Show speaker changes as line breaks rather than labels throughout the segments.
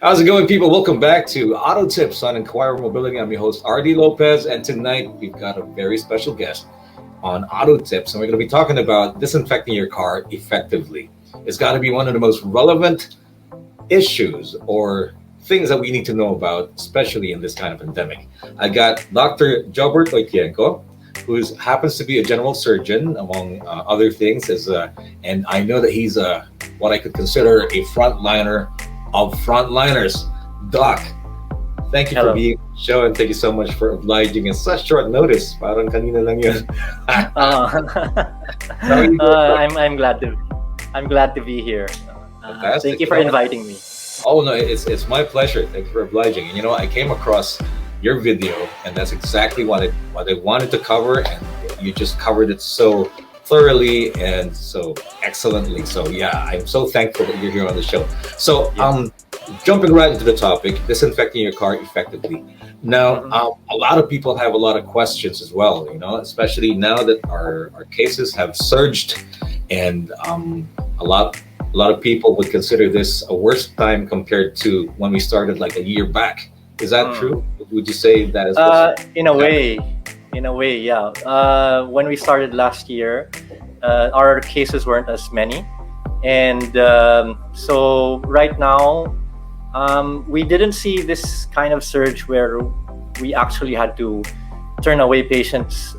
How's it going, people? Welcome back to Auto Tips on Inquire Mobility. I'm your host, RD Lopez, and tonight we've got a very special guest on Auto Tips, and we're going to be talking about disinfecting your car effectively. It's got to be one of the most relevant issues or things that we need to know about, especially in this kind of pandemic. I got Dr. Jobert Oitienko, who happens to be a general surgeon, among other things, and I know that he's what I could consider a frontliner of frontliners. Doc, thank you for
Hello.
being on the show, and thank you so much for obliging in such short notice. Parang kanina lang yun.
Uh,
How are you doing, Doc?
I'm glad to be here. Thank
Fantastic.
you for inviting me.
Oh no, it's my pleasure. Thank you for obliging. And I came across your video, and that's exactly what I wanted to cover, and you just covered it so thoroughly and so excellently. So yeah, I'm so thankful that you're here on the show. So
Yeah.
jumping right into the topic, disinfecting your car effectively. Now,
Mhm.
a lot of people have a lot of questions as well. Especially now that our cases have surged, and a lot of people would consider this a worse time compared to when we started like a year back. Is that
Mm.
true? Would you say that is what's
In a
happening?
way, yeah. When we started last year, our cases weren't as many, and so right now, we didn't see this kind of surge where we actually had to turn away patients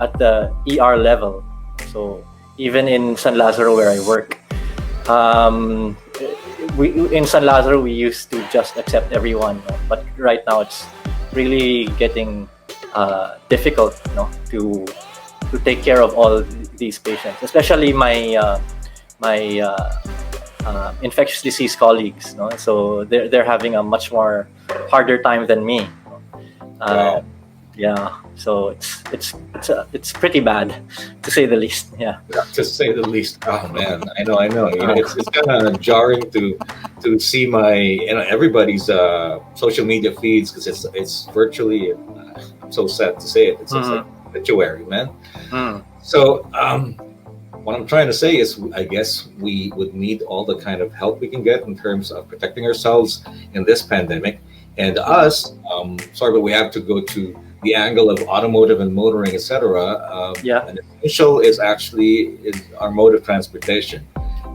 at the ER level. So even in San Lazaro, where I work, um, we in San Lazaro we used to just accept everyone, but right now it's really getting difficult, to take care of all these patients, especially my infectious disease colleagues. So they're having a much more harder time than me. Uh,
Wow.
yeah, so it's pretty bad, to say the least. Yeah.
To say the least. Oh man, I know. It's kind of jarring to see everybody's social media feeds, because it's virtually. I'm so sad to say it. It's like
Mhm.
obituary, man.
Mm.
So what I'm trying to say is, I guess we would need all the kind of help we can get in terms of protecting ourselves in this pandemic. And
Mhm.
us, sorry, but we have to go to the angle of automotive and motoring, etc.
Yeah.
An essential is our mode of transportation,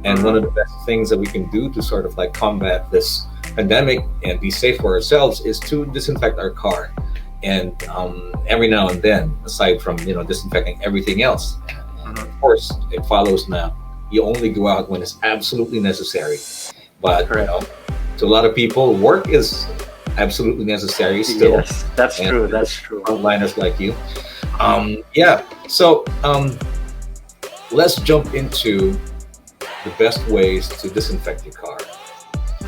and one
Mhm.
of the best things that we can do to sort of like combat this pandemic and be safe for ourselves is to disinfect our car. And every now and then, aside from disinfecting everything else, and
Mhm.
of course it follows now, you only go out when it's absolutely necessary. But
Correct.
to a lot of people, work is absolutely necessary still,
Yes, that's
and
true. That's true.
frontliners like you. Yeah. So let's jump into the best ways to disinfect your car.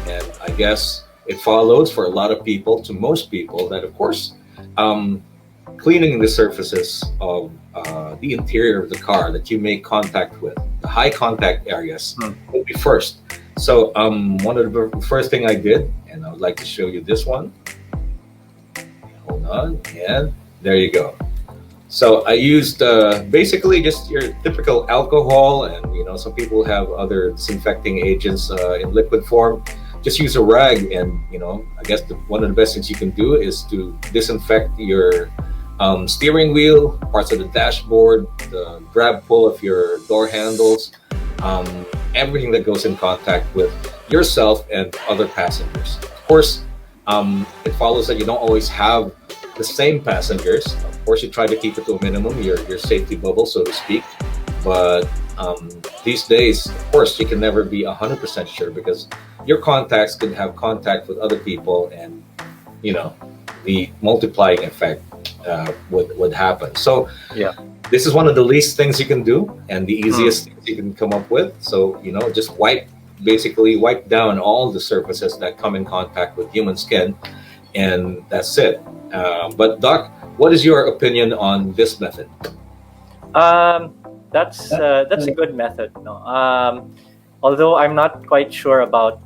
And I guess it follows for a lot of people, to most people, that of course, um, cleaning the surfaces of the interior of the car that you make contact with, the high contact areas,
Mm.
will be first. So one of the first thing I did, and I would like to show you this one. Hold on, and there you go. So I used basically just your typical alcohol, and some people have other disinfecting agents in liquid form. Just use a rag, and I guess one of the best things you can do is to disinfect your steering wheel, parts of the dashboard, the grab pull of your door handles, um, everything that goes in contact with yourself and other passengers. Of course, it follows that you don't always have the same passengers. Of course, you try to keep it to a minimum, your safety bubble, so to speak. But these days, of course, you can never be 100% sure, because your contacts could have contact with other people, and you know the multiplying effect would happen. So
Yeah.
this is one of the least things you can do, and the
Mm.
easiest things you can come up with. So just basically wipe down all the surfaces that come in contact with human skin, and that's it. But Doc, what is your opinion on this method?
Um, that's a good method. No. Although I'm not quite sure about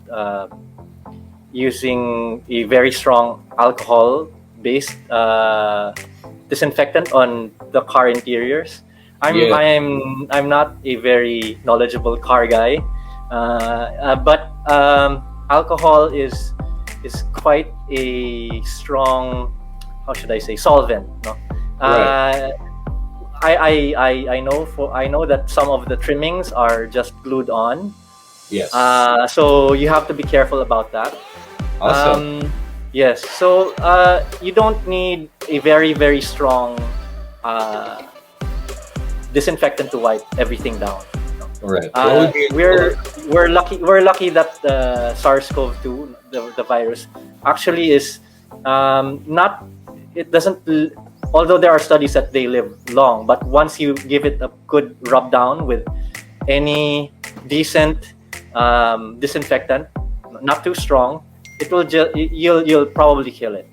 using a very strong alcohol-based disinfectant on the car interiors. I'm
Yeah.
I'm I'm not a very knowledgeable car guy, but alcohol is quite a strong, how should I say, solvent. No,
Right.
I know that some of the trimmings are just glued on,
Yes.
so you have to be careful about that.
Awesome.
Yes, so you don't need a very strong uh, disinfectant to wipe everything down.
All right. What would be
We're lucky that the SARS-CoV-2, the virus, actually is not. It doesn't. Although there are studies that they live long, but once you give it a good rub down with any decent disinfectant, not too strong, it will you'll probably kill it.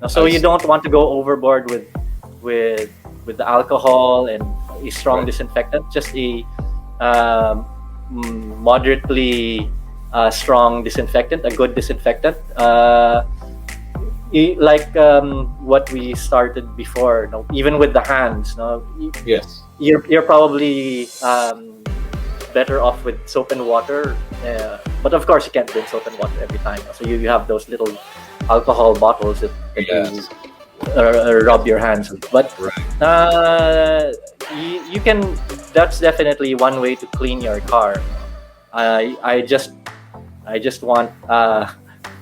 So
I
you
see.
don't want to go overboard with with the alcohol and a strong
Right.
disinfectant. Just a moderately strong disinfectant, a good disinfectant. Like what we started before, even with the hands,
Yes.
you're probably better off with soap and water. But of course, you can't drink soap and water every time. So you have those little alcohol bottles that you
Yes.
rub your hands with. But
Right.
you can. That's definitely one way to clean your car. I just want.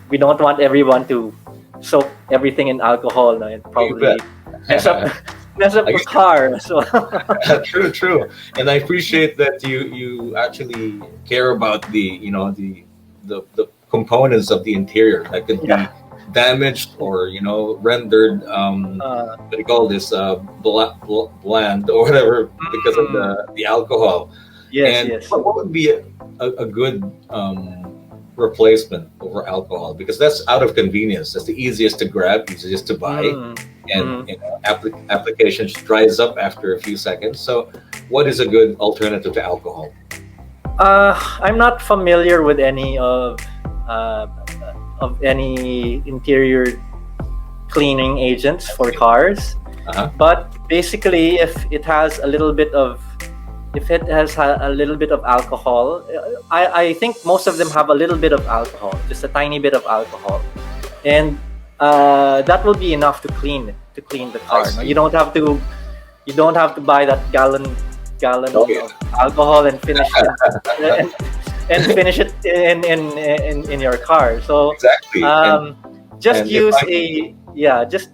We don't want everyone to soak everything in alcohol, no, and
You
probably
bet.
mess up mess up
I
the
guess
car. So
true, true. And I appreciate that you actually care about the components of the interior that could be
yeah.
damaged or rendered
Uh,
what do you call this bland or whatever because of
mm,
the alcohol.
yes,
And
yes.
what would be a good replacement over alcohol? Because that's out of convenience. That's the easiest to grab, easiest to buy,
Mm,
and
mm.
application dries up after a few seconds. So, what is a good alternative to alcohol?
I'm not familiar with uh, any interior cleaning agents for cars,
Uh-huh.
but basically, if it has a little bit of alcohol, I think most of them have a little bit of alcohol, just a tiny bit of alcohol, and that will be enough to clean the
I
car. No,
see.
you don't have to buy that gallon
Oh yeah,
of alcohol and finish it and, and finish it in your car. So
exactly.
um, just
And if
use
I
a yeah just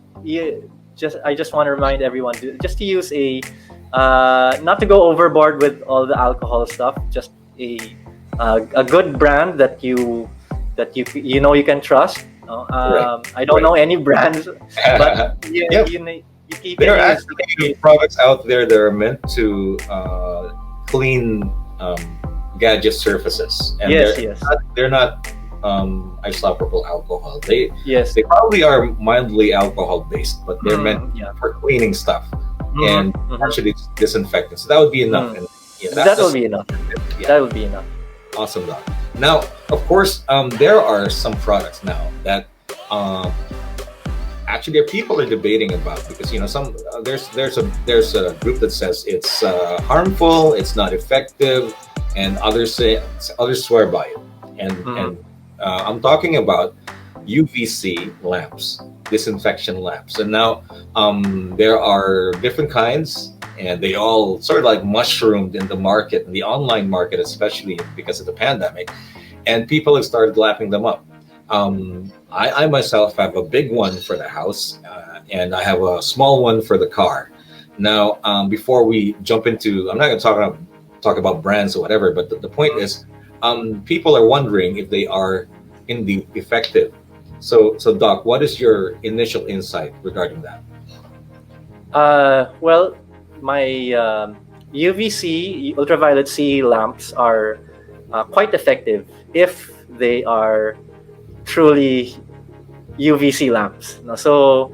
I just want to remind everyone just to use a not to go overboard with all the alcohol stuff. Just a good brand that you know you can trust.
right,
I don't
right.
know any brands, but
Yep.
you
There
can
are
use
actually products out there that are meant to clean gadget surfaces, and
yes, yes,
they're not isopropyl alcohol. They
yes.
they probably are mildly alcohol based, but they're meant
Yeah.
for cleaning stuff
Mhm,
and
mhm,
actually disinfectants. So that would be enough.
mm.
And yeah,
That will
that's
be enough.
yeah,
That will be enough.
awesome, Doc. Now, of course, there are some products now that um, actually there people are debating about because some there's a group that says it's harmful, it's not effective, and others swear by it. And
Mhm.
I'm talking about UVC lamps, disinfection lamps, and now there are different kinds. And they all sort of like mushroomed in the market, in the online market, especially because of the pandemic. And people have started lapping them up. I myself have a big one for the house, and I have a small one for the car. Now, before we jump into, I'm not going to talk about brands or whatever, but the point is, people are wondering if they are indeed effective. So Doc, what is your initial insight regarding that?
Well, my UVC ultraviolet C lamps are quite effective if they are truly UVC lamps. No? So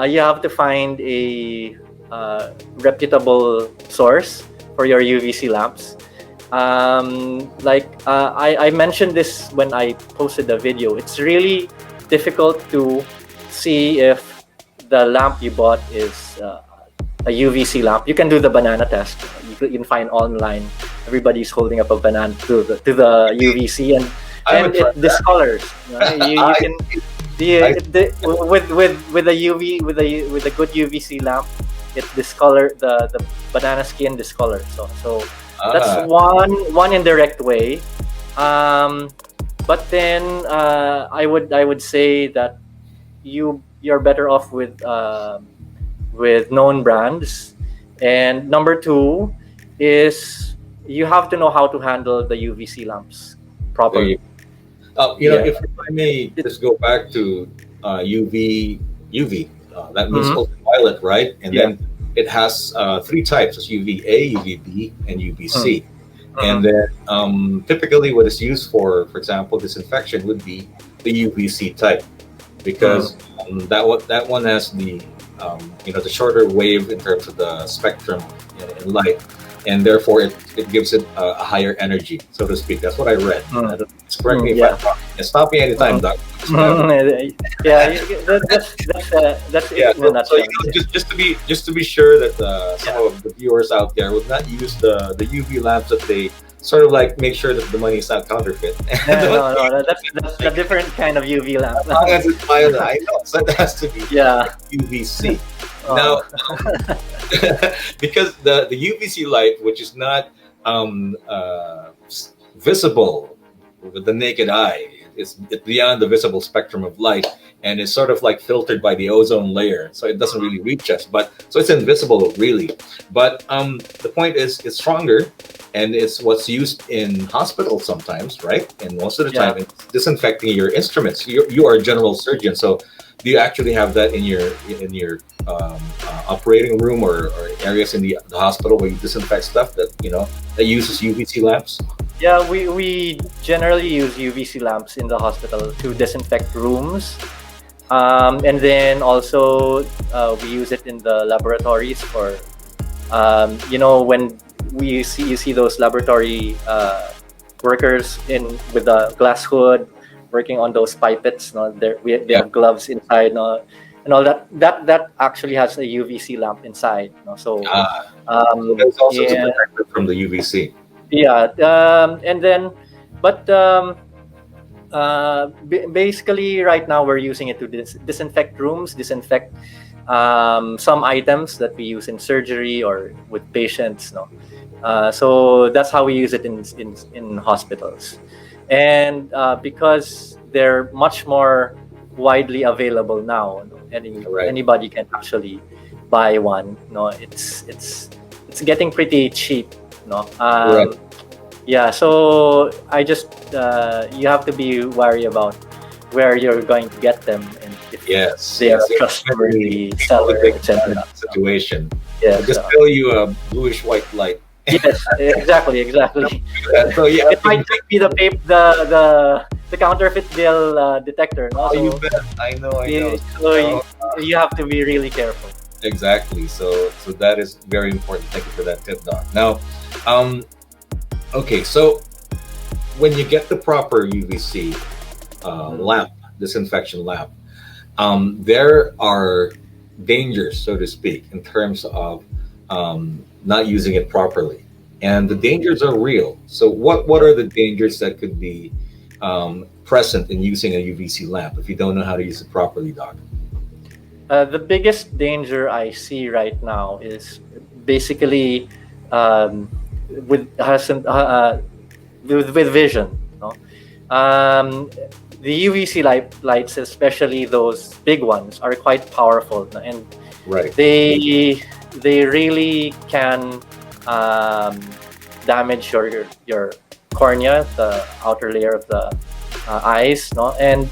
you have to find a reputable source for your UVC lamps. I mentioned this when I posted the video. It's really difficult to see if the lamp you bought is a UVC lamp. You can do the banana test. You can find online. Everybody's holding up a banana to the UVC,
I
and
haven't tried
it discolors. You
I,
can
I
with a UV with a good UVC lamp, it discolor the banana skin discolor. So that's
ah,
one indirect way. Um, but then I would say that you're better off with known brands. And number two is you have to know how to handle the UVC lamps
there you
properly. Yeah.
if I may
It,
just go back to UV, that means
mhm.
ultraviolet, right? And
Yeah.
then it has three types: it's UVA, UVB, and
Mm.
UVC. And
Mhm.
then typically, what is used for example, disinfection would be the UVC type
Mm.
because that one has the shorter wave in terms of the spectrum in light, and therefore it gives it a higher energy, so to speak. That's what I read.
Mm.
Correct me if I'm
Yeah.
wrong. And stop me anytime,
Mhm.
Doc.
Yeah. That's it
Yeah,
in a
so
nutshell.
just to be sure that some
Yeah.
of the viewers out there would not use the UV lamps, that they sort of like make sure that the money is not counterfeit. And
No,
don't
no, no. That's a
like,
different kind of UV lamp.
as long as it's violet, I know, so it has to be
Yeah.
UVC. Now,
Oh.
because the UVC light, which is not visible with the naked eye, it's beyond the visible spectrum of light, and it's sort of like filtered by the ozone layer, so it doesn't really reach us. But so it's invisible, really. But the point is, it's stronger, and it's what's used in hospitals sometimes, right? And most of the
Yeah.
time, it's disinfecting your instruments. You are a general surgeon, so do you actually have that in your operating room, or areas in the hospital where you disinfect stuff that uses UVC lamps?
Yeah, we generally use UVC lamps in the hospital to disinfect rooms. And then also we use it in the laboratories for when you see those laboratory workers in with the glass hood working on those pipettes. No, they
Yeah.
have gloves inside. No, and all that. That actually has a UVC lamp inside. No, so
Ah, so that's also to
yeah,
protect it from the UVC.
yeah. And then, but basically right now we're using it to disinfect rooms, disinfect some items that we use in surgery or with patients. No, so that's how we use it in hospitals, and because they're much more widely available now, no,
Right.
anybody can actually buy one. No, it's getting pretty cheap. No,
Right.
yeah, so I just you have to be wary about where you're going to get them and if
Yes.
they are
Yes.
a
There's many
trustworthy
people
seller,
that take advantage
etc.
of the situation.
Yeah,
They just
so
tell you a bluish white light.
yes, exactly.
So yeah,
It might just be the paper, the counterfeit bill detector, no?
oh, you
So
bet. I know. I know.
so you have to be really careful.
Exactly. So that is very important. Thank you for that tip, Doc. Now, um, okay. So when you get the proper UVC
Mhm.
lamp, disinfection lamp, there are dangers, so to speak, in terms of not using it properly, and the dangers are real. So what
Yeah.
are the dangers that could be present in using a UVC lamp if you don't know how to use it properly, Doc?
The biggest danger I see right now is basically um, with has with vision. No? Um, the UVC lights, especially those big ones, are quite powerful, no? And
Right.
they really can um, damage your cornea, the outer layer of the eyes. No, and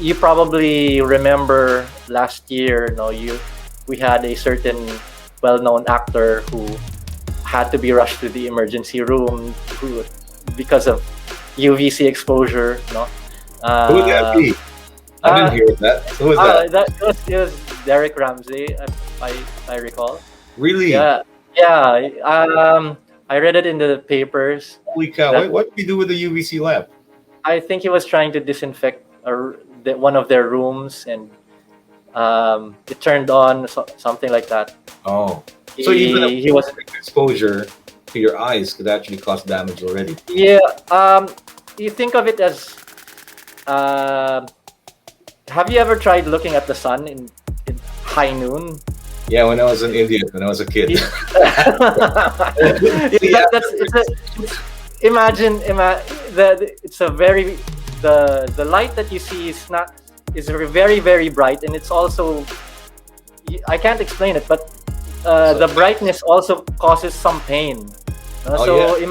you probably remember last year, no, we had a certain well-known actor who had to be rushed to the emergency room because of UVC exposure. No,
Who would that
uh,
be? I didn't
uh,
hear that. Who was that?
that it was Derek Ramsey, if I recall.
Really?
Yeah, yeah. I read it in the papers
Holy cow!
that
What do you do with the UVC lamp?
I think he was trying to disinfect one of their rooms, and it turned on, something like that.
Oh, so even a
He was
exposure to your eyes could actually cause damage already.
Yeah. you think of it as, uh, have you ever tried looking at the sun in high noon?
Yeah, when I was in India, when I was a kid.
Yeah.
Yeah,
That's it's imagine it's a very the light that you see is not is very very bright, and it's also, I can't explain it, but
so,
the brightness also causes some pain.
oh
So
yeah,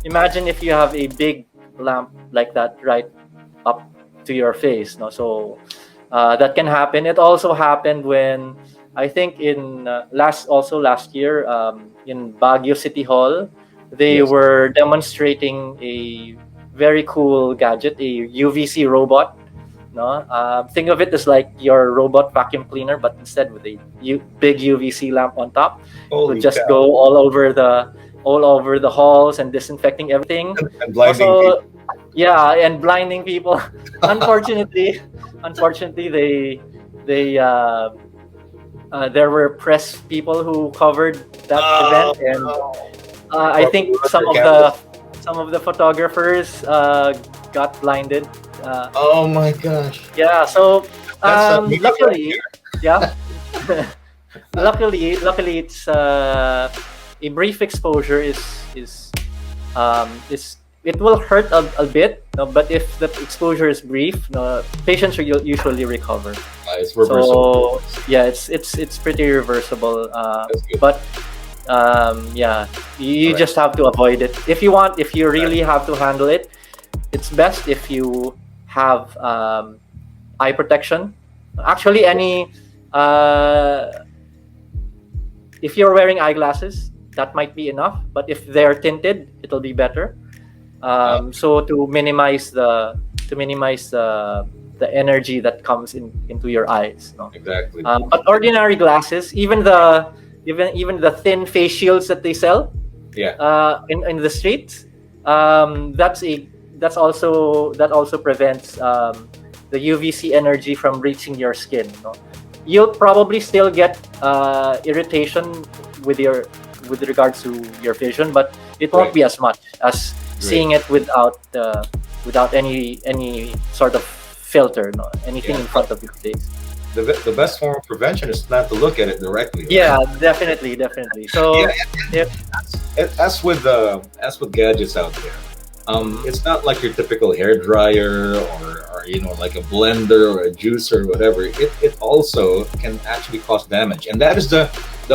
imagine if you have a big lamp like that right up to your face. No, so that can happen. It also happened when, I think in last year, in Baguio City Hall, they
yes.
were demonstrating a very cool gadget, a UVC robot. No, think of it as like your robot vacuum cleaner, but instead with a big UVC lamp on top. It would
Holy
just
cow!
go all over the halls and disinfecting everything.
And blinding people.
Also, yeah, and blinding people. unfortunately, unfortunately, there were press people who covered that event, and
No.
I
Probably
think
was their cameras.
some of the photographers got blinded.
Oh my gosh,
Yeah, so
that's a meme right
luckily,
here.
yeah, luckily it's a brief exposure is it will hurt a bit, no, but if the exposure is brief, no, patients will usually recover.
It's reversible.
So yeah, it's pretty reversible.
That's good.
But yeah, you
All right.
just have to avoid it if you really have to handle it. It's best if you have eye protection. Actually, any if you're wearing eyeglasses, that might be enough. But if they're tinted, it'll be better. So to minimize the energy that comes into your eyes. No?
Exactly.
But ordinary glasses, even the thin face shields that they sell
Yeah.
in the streets, that also prevents the UVC energy from reaching your skin. No? You'll probably still get irritation with regards to your vision, but it won't
Right.
be as much as
Great.
seeing it without any sort of filter, no, anything
Yeah.
in front of your face.
The best form of prevention is not to look at it directly. Right?
Yeah, definitely. So
Yeah.
if
As with gadgets out there, it's not like your typical hair dryer or like a blender or a juicer or whatever. It also can actually cause damage, and that is the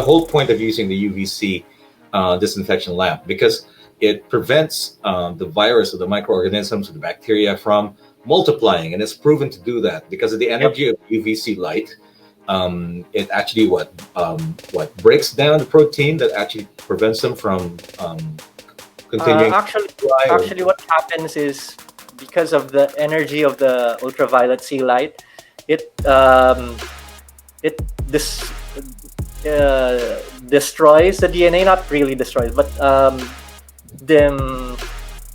whole point of using the UVC disinfection lamp, because it prevents the virus or the microorganisms or the bacteria from multiplying, and it's proven to do that because of the energy of UVC light. It actually what breaks down the protein that actually prevents them from continuing
actually
to fly.
actually what happens is, because of the energy of the ultraviolet C light, it it dis, destroys the DNA. Not really destroys, but then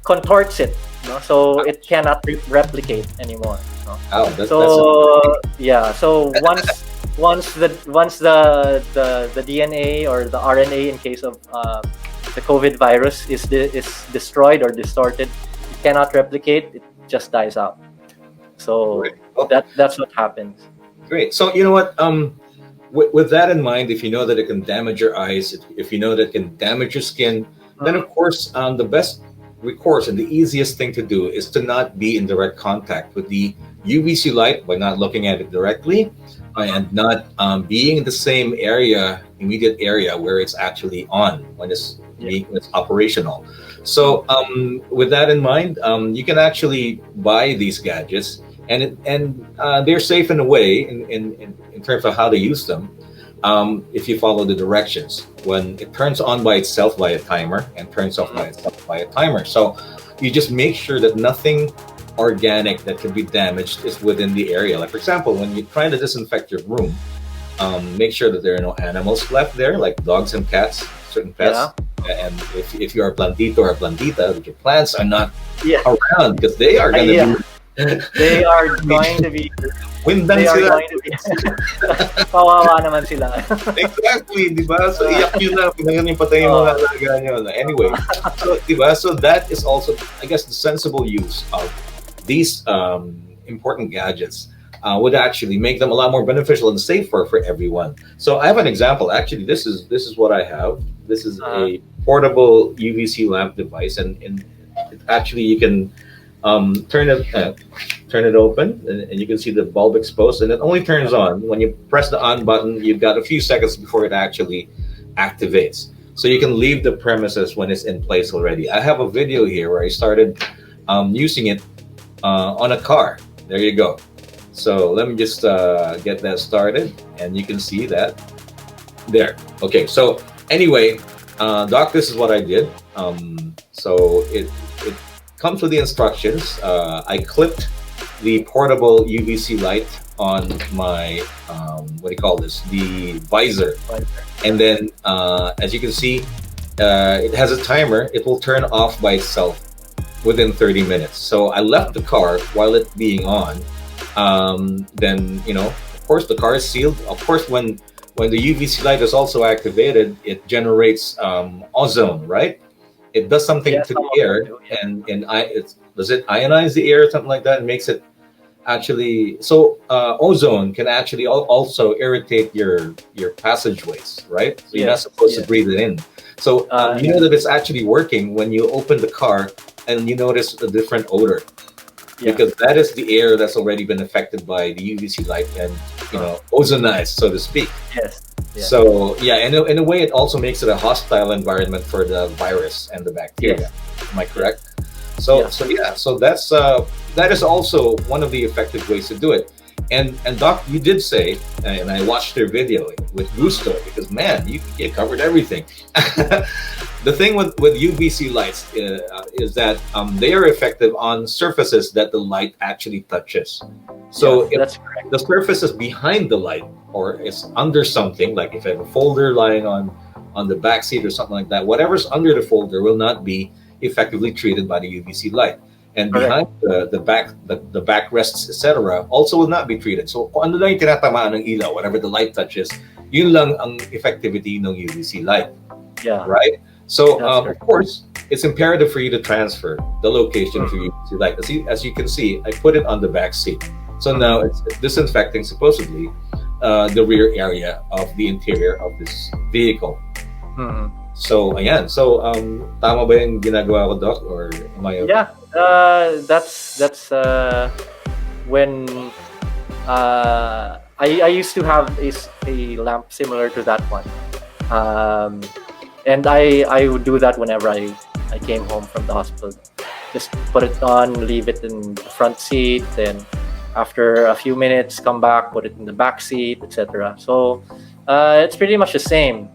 contorts it. No? So it cannot replicate anymore. No?
Oh,
So yeah, so once the DNA or the RNA, in case of the COVID virus, is destroyed or distorted, it cannot replicate. It just dies out. So
great. Oh,
that's what happens.
great. So you know what? With that in mind, if you know that it can damage your eyes, if you know that it can damage your skin, then of course the best recourse and the easiest thing to do is to not be in direct contact with the UVC light by not looking at it directly, and not being in the same immediate area where it's actually on when it's operational. So with that in mind, you can actually buy these gadgets, and they're safe in a way in terms of how to use them. If you follow the directions, when it turns on by itself by a timer and turns off by itself by a timer. So you just make sure that nothing organic that could be damaged is within the area. Like for example, when you're trying to disinfect your room, make sure that there are no animals left there, like dogs and cats, certain pets.
Yeah.
And if you are a plantito or a plantita, that your plants are not
Yeah.
around, because they are going to
Yeah.
be
They are going to be
Windan
they are
sila.
going to be kawawa naman sila.
Exactly, di ba? So,
Uh,
iyak nyo na, pinangan yung patay yung mga
uh,
alaga nyo. Anyway, so, di ba? So, that is also, I guess, the sensible use of these important gadgets would actually make them a lot more beneficial and safer for everyone. So, I have an example. Actually, this is what I have. This is
uh,
a portable UVC lamp device, and it actually you can turn it open, and you can see the bulb exposed, and it only turns on when you press the on button. You've got a few seconds before it actually activates, so you can leave the premises when it's in place already. I have a video here where I started using it on a car. There you go. So let me just get that started, and you can see that there. Okay, so anyway, Doc, this is what I did. So it comes with the instructions. I clipped the portable UVC light on my what do you call this? The visor, and then as you can see, it has a timer. It will turn off by itself within 30 minutes. So I left the car while it being on. Then of course, the car is sealed. Of course, when the UVC light is also activated, it generates ozone, right? It does something
yeah,
to
some
the
of them
air,
do. Yeah.
does it ionize the air or something like that? It makes it actually so ozone can actually also irritate your passageways, right? So you're not
Yes.
supposed to
Yes.
breathe it in. So you
Yeah.
know that it's actually working when you open the car and you notice a different odor,
Yeah.
because that is the air that's already been affected by the UVC light and ozonized, so to speak.
Yes. Yeah.
So yeah, in a way, it also makes it a hostile environment for the virus and the bacteria.
Yes.
Am I
Yes.
correct? So
Yeah.
so yeah, so that is also one of the effective ways to do it. And Doc, you did say, and I watched your video with gusto because man, you covered everything. The thing with UVC lights is that they are effective on surfaces that the light actually touches.
Yeah.
So if
That's correct.
the surface is behind the light or it's under something, like if I have a folder lying on the back seat or something like that, whatever's under the folder will not be effectively treated by the UVC light. And
Correct.
behind the backrests, etc., also will not be treated. So kung ano lang yung tinatamaan ng ilaw, whatever the light touches, yun lang ang effectivity ng UVC light,
Yeah.
right? So
That's
of
correct.
course, it's imperative for you to transfer the location for UVC light. As you can see, I put it on the back seat. So now it's disinfecting supposedly the rear area of the interior of this vehicle.
Mhm.
So ayan. So tama ba yung ginagawa ko, Doc, or am I?
Yeah. That's when I used to have a lamp similar to that one, and I would do that whenever I came home from the hospital. Just put it on, leave it in the front seat, then after a few minutes come back, put it in the back seat, etc. So it's pretty much the same.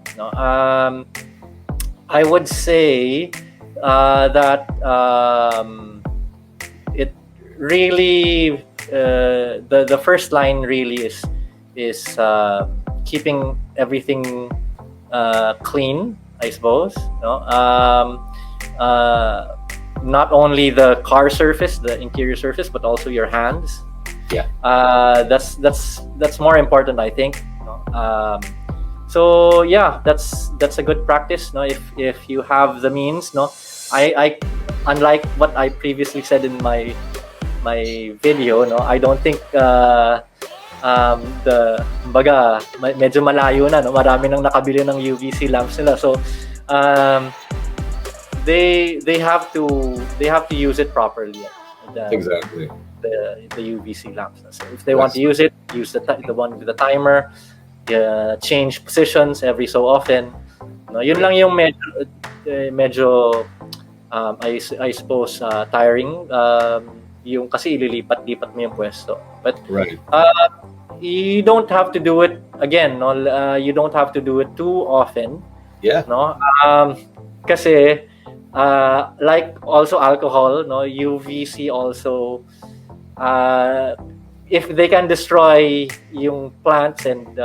I would say that it really the first line really is keeping everything clean, I suppose. Not only the car surface, the interior surface, but also your hands.
Yeah.
That's more important, I think. So yeah, that's a good practice. No, if you have the means. No, I unlike what I previously said in my video. No, I don't think baga medyo malayo na. No, marami nang nakabili ng UVC lamps nila. So they have to use it properly.
Exactly.
The UVC lamps. So if they want to use it, use the one with the timer. Change positions every so often. No, yun lang yung medyo I suppose tiring. Yung kasi ililipat-lipat mo yung pwesto. But
Right.
You don't have to do it again. No, you don't have to do it too often.
Yeah.
No, kasi like also alcohol. No, UVC also. If they can destroy yung plants and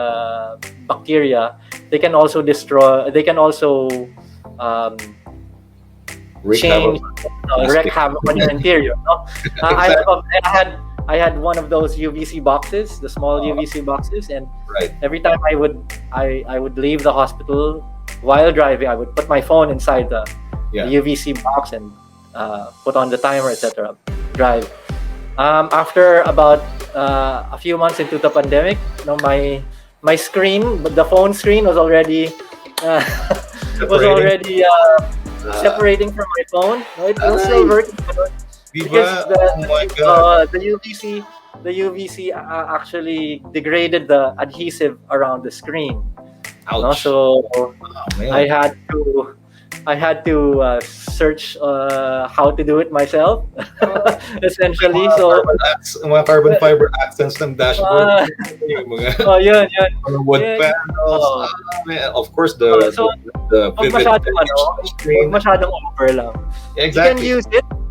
bacteria, they can also
Wreak havoc
change,
on
wreak
plastic.
havoc on your interior. No?
Exactly.
I had one of those UVC boxes, the small
Uh,
UVC boxes, and
right.
every time I would leave the hospital while driving, I would put my phone inside the
Yeah.
UVC box and put on the timer, etc. Drive. After about a few months into the pandemic, my screen, the phone screen was already uh, was
Separating.
already
Uh,
separating from my phone. No, it was still
Aray.
working because
Diba? Oh my God.
the UVC actually degraded the adhesive around the screen. No,
Ouch.
so
Oh
I
man.
had to search how to do it myself,
Yung
essentially.
mga
So
mga carbon fiber accents ng dashboard.
uh,
Yung mga,
yun, yun.
mga wood
Yeah,
panels.
oh,
Man. Of course,
so
the
wag
vivid
masyadong
image
wag
screen.
masyadong over lang.
Exactly.
You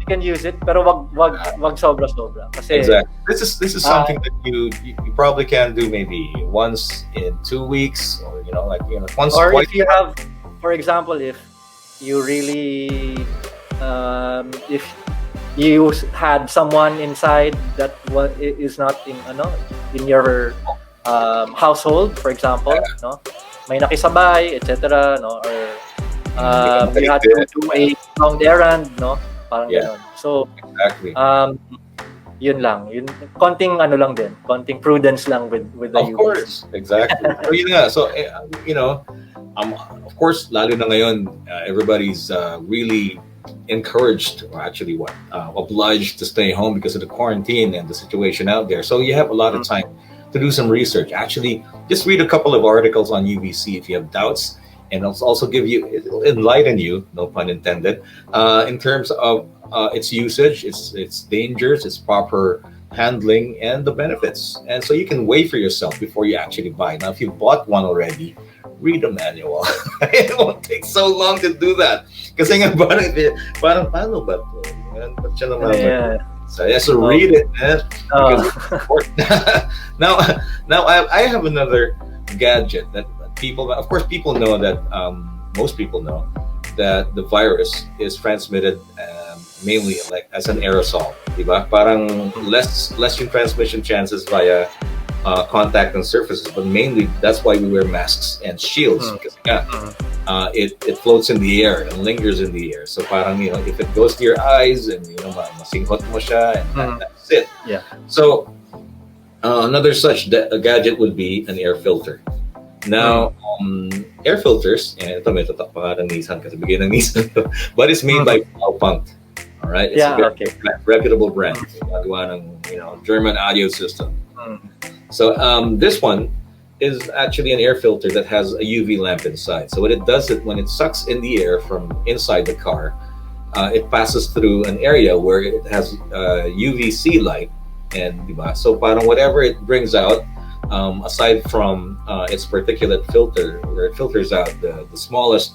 can use it, pero wag sobra-sobra. Kasi
Exactly. This is
uh,
something that you probably can do maybe once in 2 weeks, or like once
or
twice.
if you have, for example, if you really if you had someone inside that is not in your household, for example, no, may nakisabay, etc., no, or
Hindi ka
you had
makaligtas.
to do a long errand, no, parang
Yeah,
ganon. So
exactly.
yun lang, yun konting lang din, konting prudence lang with the
Of
UV.
course, exactly. So yun nga. So of course, lalo na ngayon, everybody's really encouraged, or actually what, obliged to stay home because of the quarantine and the situation out there. So you have a lot of time to do some research. Actually, just read a couple of articles on UVC if you have doubts, and it'll also it'll enlighten you, no pun intended, in terms of its usage, its dangers, its proper handling, and the benefits. And so you can weigh for yourself before you actually buy. Now, if you bought one already, read the manual. It won't take so long to do that. Kasi nga parang paano ba to? Ba't siya naman
Yeah.
So yeah, so read it, man, because it's
Uh,
important. now, I have another gadget that people, of course, people know that most people know that the virus is transmitted mainly like as an aerosol, diba? Parang less yung transmission chances via contact and surfaces, but mainly that's why we wear masks and shields, because it floats in the air and lingers in the air. So parang if it goes to your eyes and masinghot mo siya, and that's it.
Yeah.
So another such gadget would be an air filter. Now, air filters, and ito may tatak pa ng Nissan kasi bigay ng Nissan to, but it's made by Valpunk. All right, it's
Yeah,
a very
okay.
reputable brand. Gagawa ng German audio system. So this one is actually an air filter that has a UV lamp inside. So what it does is when it sucks in the air from inside the car, it passes through an area where it has UVC light, and diba? So parang whatever it brings out, aside from its particulate filter, where it filters out the smallest,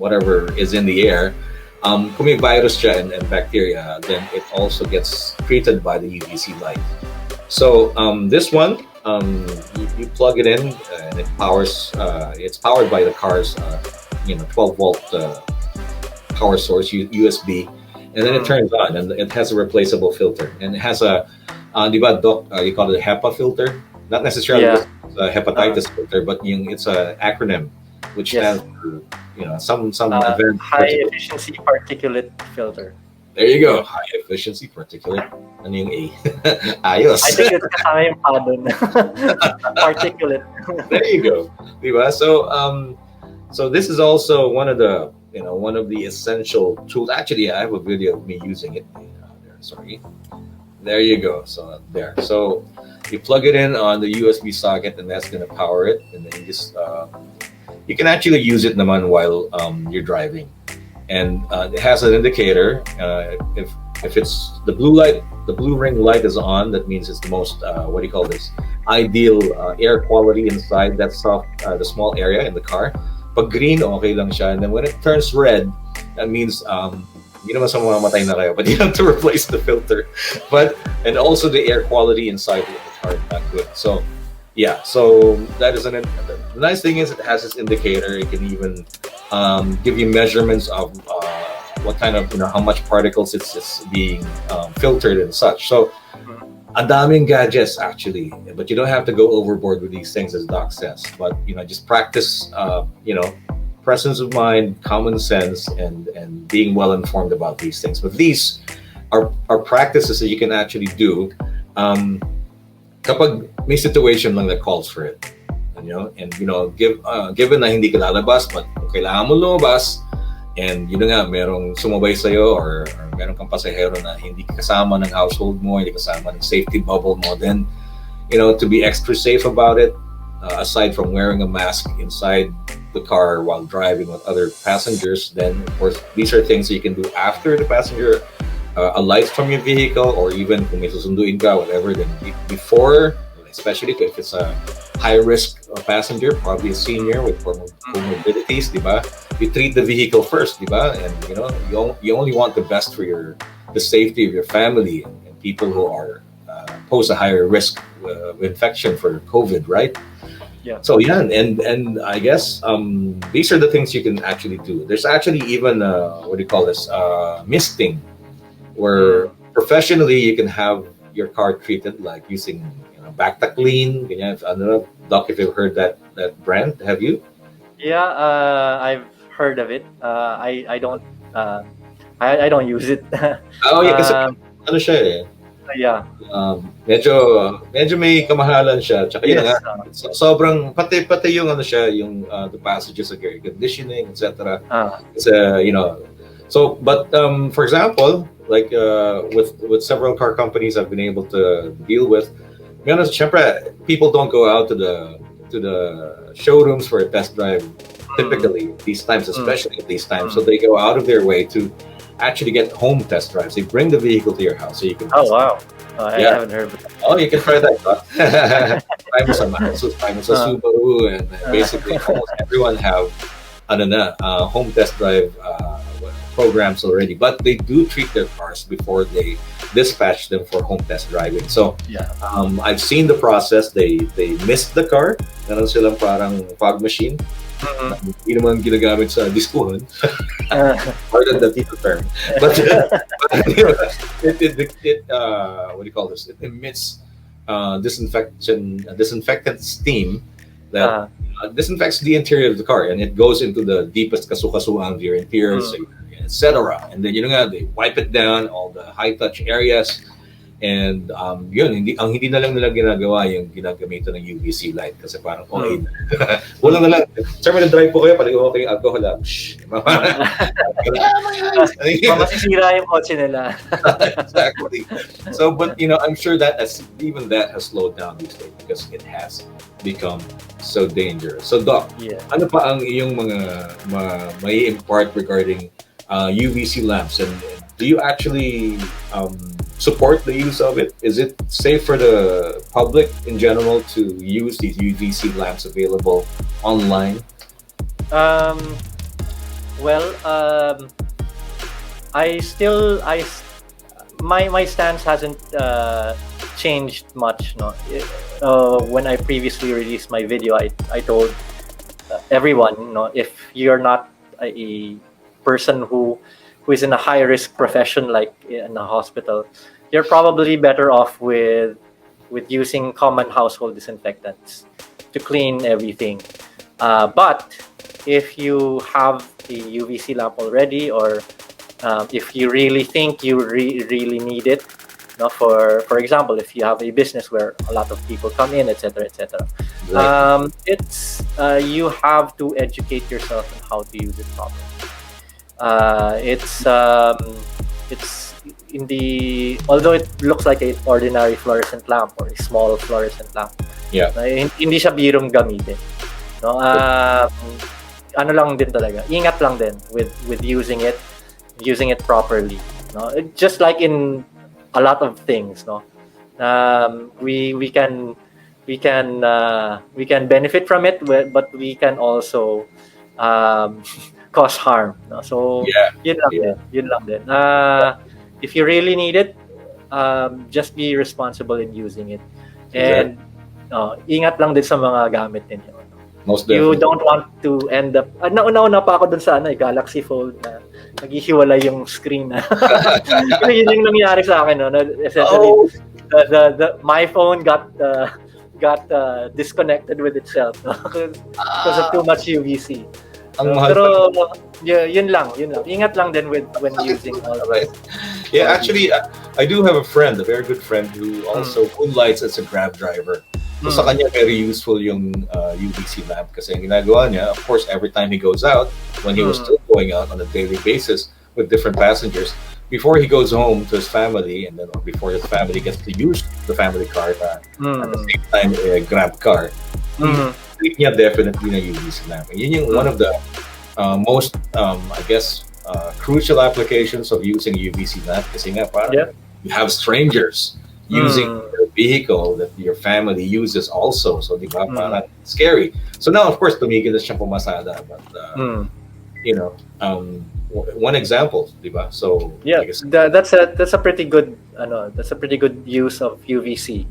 whatever is in the air, kung may virus siya and bacteria, then it also gets treated by the UVC light. So this one, you plug it in and it powers. It's powered by the car's 12-volt power source, USB, and then it turns on, and it has a replaceable filter, and it has di ba, doc, you call it a HEPA filter, not necessarily
Yeah.
a hepatitis filter, but it's an acronym which
Yes.
stands for some advanced
High
particulate.
efficiency particulate filter.
There you go, high efficiency particulate. Ano yung A? Ayos.
I think it's kasama yung pa dun. Particulate.
There you go. Diba? So this is also one of the essential tools. Actually, I have a video of me using it. Sorry. There you go. So there. So you plug it in on the USB socket, and that's going to power it. And then you just you can actually use it naman while you're driving. And it has an indicator. If it's the blue light, the blue ring light is on, that means it's the most what do you call this? Ideal air quality inside that the small area in the car. Pag green, okay lang siya. And then when it turns red, that means hindi naman sa mamamatay na kayo, but you have to replace the filter. And also the air quality inside the car is not good. So yeah, so that is the nice thing is it has this indicator. It can even give you measurements of what kind of, how much particles it's being filtered and such. So ang daming gadgets actually, but you don't have to go overboard with these things, as Doc says. But just practice, presence of mind, common sense, and being well informed about these things. But these are practices that you can actually do kapag may situation lang that calls for it. And given na hindi ka lalabas, but kung kailangan mo lumabas, and nga, merong sumabay sa'yo or meron kang pasahero na hindi kasama ng household mo, hindi kasama ng safety bubble mo, then, to be extra safe about it, aside from wearing a mask inside the car while driving with other passengers, then, of course, these are things that you can do after the passenger alights from your vehicle, or even kung may susunduin ka, whatever, then before, especially if it's a high-risk passenger, probably a senior with comorbidities, di ba? You treat the vehicle first, di ba? And you only want the best for the safety of your family and people who are pose a higher risk of infection for COVID, right?
Yeah.
So yeah, and I guess these are the things you can actually do. There's actually even what do you call this? Misting, where professionally you can have your car treated like using Bacta Clean. Ganyan. I don't know, Doc, if you've heard that brand, have you?
Yeah, I've heard of it. I don't I don't use it.
Oh yeah, kasi ano siya eh.
Yeah.
Medyo may kamahalan siya. Tsaka yun
Yes.
nga, sobrang pati yung ano siya, yung the passages of air conditioning, etc. It's so but for example, like with several car companies I've been able to deal with, syempre, people don't go out to the showrooms for a test drive typically these times, especially at these times. So they go out of their way to actually get home test drives. They bring the vehicle to your house so you can.
Oh wow! I haven't heard of that.
Oh, you can try that. Try mo sa Mazda, try mo sa Subaru, and basically almost everyone have home test drive programs already. But they do treat their cars before they dispatch them for home test driving. So I've seen the process. They mist the car. Meron silang parang fog machine. Hindi naman ginagamit sa diskuhan. Pardon the people term. But it what do you call this? It emits disinfectant steam that disinfects the interior of the car, and it goes into the deepest kasukasuan of your interior, etc. And then they wipe it down, all the high touch areas. And hindi na lang nila ginagawa yung ginagamitan ng UVC light kasi parang okay na. Wala na lang. Sir, may drive po kayo, paligo ko kayo alcohol.
Masisira yung kotse nila.
Exactly. So, but I'm sure that even that has slowed down these days because it has become so dangerous. So, Doc, ano pa ang iyong mga may impart regarding UVC lamps, and do you actually support the use of it? Is it safe for the public in general to use these UVC lamps available online?
My stance hasn't changed much. No, when I previously released my video, I told everyone, if you're not a person who is in a high risk profession like in a hospital, you're probably better off with using common household disinfectants to clean everything. But if you have a UVC lamp already, or if you really think you really need it, for example, if you have a business where a lot of people come in, etc.,
Right.
it's you have to educate yourself on how to use it properly. It's in although it looks like an ordinary fluorescent lamp or a small fluorescent lamp, hindi siya birong gamitin. Ano lang din talaga, ingat lang din with using it properly. Just like in a lot of things, we can benefit from it, but we can also cause harm. So yun lang din. If you really need it, just be responsible in using it, and ingat lang din sa mga gamit ninyo.
Most
You
definitely.
don't want to end up, nauna-una pa ako dun sa Galaxy Fold na naghihiwalay yung screen na. Yun yung nangyari sa akin, no? Essentially,
Oh,
my phone got disconnected with itself, no? Because of too
ah,
much UVC.
ang
No?
mahal pa.
Pero yun lang. Ingat lang din with when
Sakit
using
po
all
na, right?
these
Yeah,
all these.
actually, I do have a friend, a very good friend, who
Mm,
also moonlights as a Grab driver. So sa
mm,
kanya, very useful yung UVC lamp kasi ang ginagawa niya, of course, every time he goes out, when he was
mm,
still going out on a daily basis with different passengers, before he goes home to his family, and then or before his family gets to use the family car at the
mm,
same time, a Grab car, he
mm,
treat niya definitely na UVC lamp. And yun yung one of
mm.
the most, I guess, crucial applications of using UVC lamp kasi nga
Yeah.
parang you have strangers using
Mm,
your vehicle that your family uses also. So, di ba,
mm,
parang scary. So now, of course, tumigil na siyang pumasada. But,
mm.
you know, one example, di ba? So,
Yeah,
like I said,
that's a pretty good that's a pretty good use of UVC.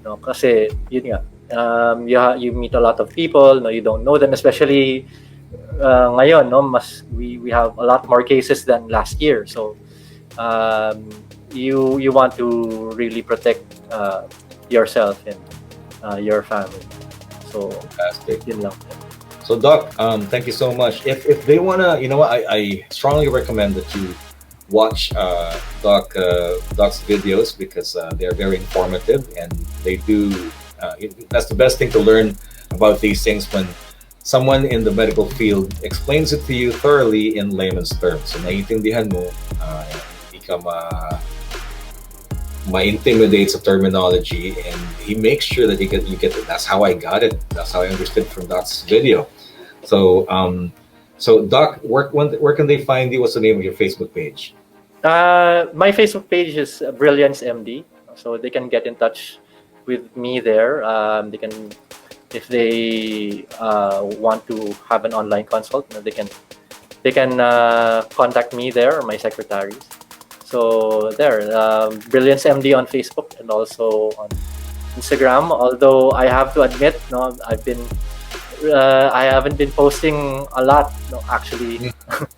No, kasi yun nga, you meet a lot of people, no, you don't know them, especially ngayon, no, we have a lot more cases than last year. So um, you want to really protect yourself and your family. So
fantastic.
yun lang.
So, Doc, thank you so much. If they wanna, you know what, I strongly recommend that you watch Doc's videos because they're very informative and they do. That's the best thing to learn about these things when someone in the medical field explains it to you thoroughly in layman's terms. So, naiintindihan mo, hindi ka ma-intimidate sa terminology, and he makes sure that you get it. That's how I got it. That's how I understood from Doc's video. So, so Doc, where can they find you? What's the name of your Facebook page?
My Facebook page is Brilliance MD, so they can get in touch with me there. They can, if they want to have an online consult, they can contact me there or my secretaries. So there, Brilliance MD on Facebook and also on Instagram. Although I have to admit, no, I haven't been posting a lot. No, actually,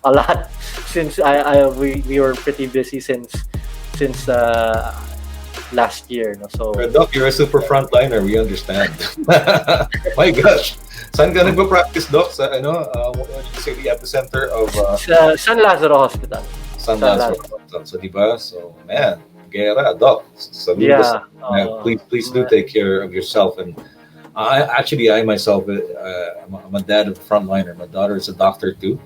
a lot since we were pretty busy since last year. No, so
Doc, you're a super frontliner. We understand. My gosh. Saan ka nagpa-practice, Doc? Sa, what would you say, the epicenter of
sa San Lazaro Hospital.
San
San
Lazaro?
Lazaro.
So, di ba? So, man, gera, Doc. Saludos.
Yeah.
Please do take care of yourself. And I myself, I'm a dad of a frontliner. My daughter is a doctor too.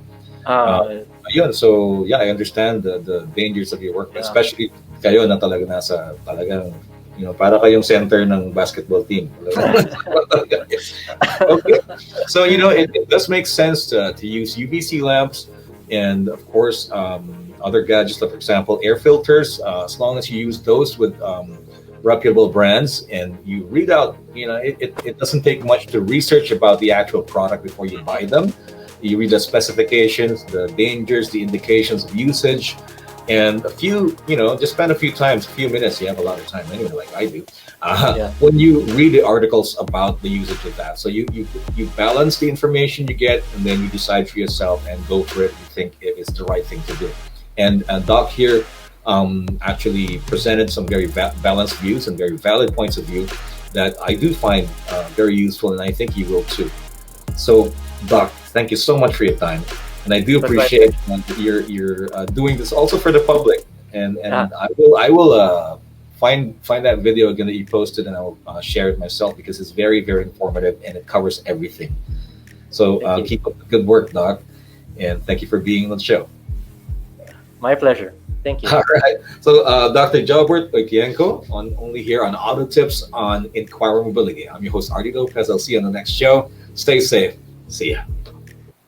Ayun, so yeah, I understand the dangers of your work,
yeah.
especially kayo na talagang, para kayong center ng basketball team. Okay, so it does make sense to use UVC lamps, and of course other gadgets, like for example air filters, as long as you use those with reputable brands and you read out, it doesn't take much to research about the actual product before you buy them. You read the specifications, the dangers, the indications of usage, and just spend a few minutes. You have a lot of time anyway, like I do.
Yeah.
When you read the articles about the usage of that, so you balance the information you get, and then you decide for yourself and go for it. You think it is the right thing to do. And Doc here actually presented some very balanced views and very valid points of view that I do find very useful, and I think you will too. So, Doc, thank you so much for your time, and I do
But my
appreciate that you're doing this also for the public. And
Yeah.
I will find that video again that you posted, and I will share it myself because it's very very informative and it covers everything. So
Thank you.
keep up the good work, Doc, and thank you for being on the show.
My pleasure. Thank you.
All right. So, Dr. Jobert Okienko, only here on Auto Tips on Inquirer Mobility. I'm your host, Artie Lopez. I'll see you on the next show. Stay safe. See ya.